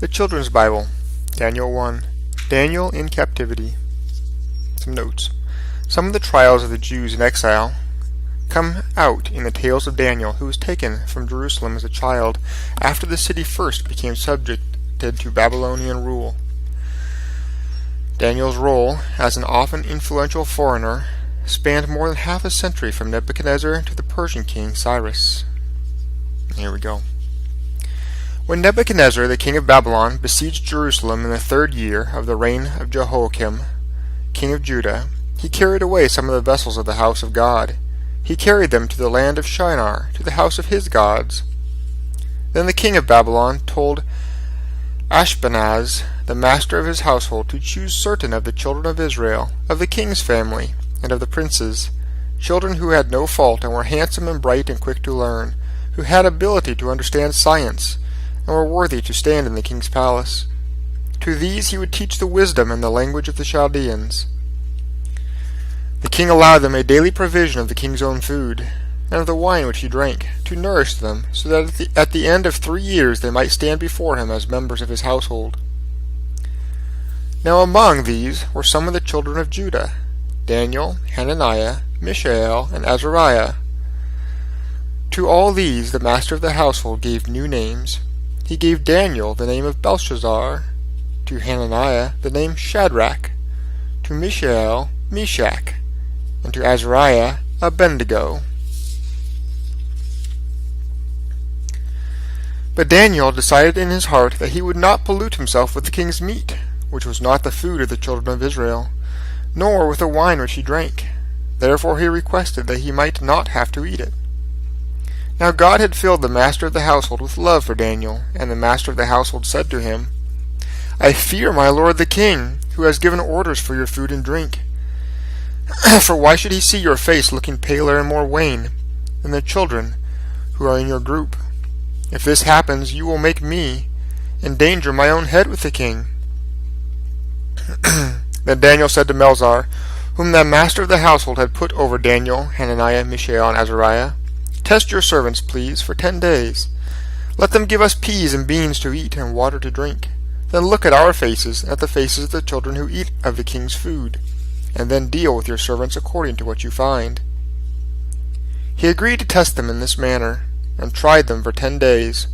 The Children's Bible, Daniel 1, Daniel in Captivity. Some notes. Some of the trials of the Jews in exile come out in the tales of Daniel, who was taken from Jerusalem as a child after the city first became subjected to Babylonian rule. Daniel's role as an often influential foreigner spanned more than half a century, from Nebuchadnezzar to the Persian king Cyrus. Here we go. When Nebuchadnezzar, the king of Babylon, besieged Jerusalem in the 3rd year of the reign of Jehoiakim, king of Judah, he carried away some of the vessels of the house of God. He carried them to the land of Shinar, to the house of his gods. Then the king of Babylon told Ashpenaz, the master of his household, to choose certain of the children of Israel, of the king's family, and of the princes, children who had no fault and were handsome and bright and quick to learn, who had ability to understand science, and were worthy to stand in the king's palace. To these he would teach the wisdom and the language of the Chaldeans. The king allowed them a daily provision of the king's own food, and of the wine which he drank, to nourish them, so that at the end of 3 years they might stand before him as members of his household. Now among these were some of the children of Judah, Daniel, Hananiah, Mishael, and Azariah. To all these the master of the household gave new names. He gave Daniel the name of Belshazzar, to Hananiah the name Shadrach, to Mishael Meshach, and to Azariah Abednego. But Daniel decided in his heart that he would not pollute himself with the king's meat, which was not the food of the children of Israel, nor with the wine which he drank. Therefore he requested that he might not have to eat it. Now God had filled the master of the household with love for Daniel, and the master of the household said to him, I fear my lord the king, who has given orders for your food and drink. For why should he see your face looking paler and more wan than the children who are in your group? If this happens, you will make me endanger my own head with the king. Then Daniel said to Melzar, whom the master of the household had put over Daniel, Hananiah, Mishael, and Azariah, Test your servants, please, for 10 days. Let them give us peas and beans to eat and water to drink. Then look at our faces and at the faces of the children who eat of the king's food, and then deal with your servants according to what you find. He agreed to test them in this manner, and tried them for 10 days.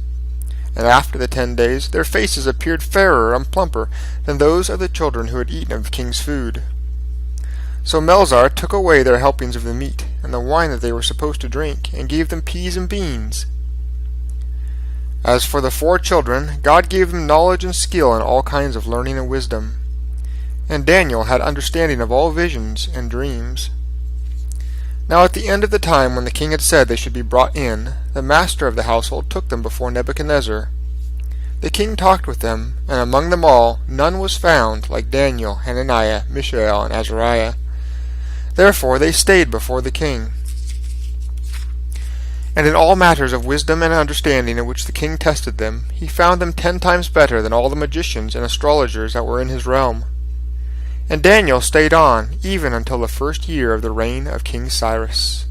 And after the 10 days their faces appeared fairer and plumper than those of the children who had eaten of the king's food. So Melzar took away their helpings of the meat and the wine that they were supposed to drink, and gave them peas and beans. As for the 4 children, God gave them knowledge and skill in all kinds of learning and wisdom. And Daniel had understanding of all visions and dreams. Now at the end of the time when the king had said they should be brought in, the master of the household took them before Nebuchadnezzar. The king talked with them, and among them all none was found like Daniel, Hananiah, Mishael, and Azariah. Therefore they stayed before the king. And in all matters of wisdom and understanding in which the king tested them, he found them 10 times better than all the magicians and astrologers that were in his realm. And Daniel stayed on, even until the 1st year of the reign of King Cyrus.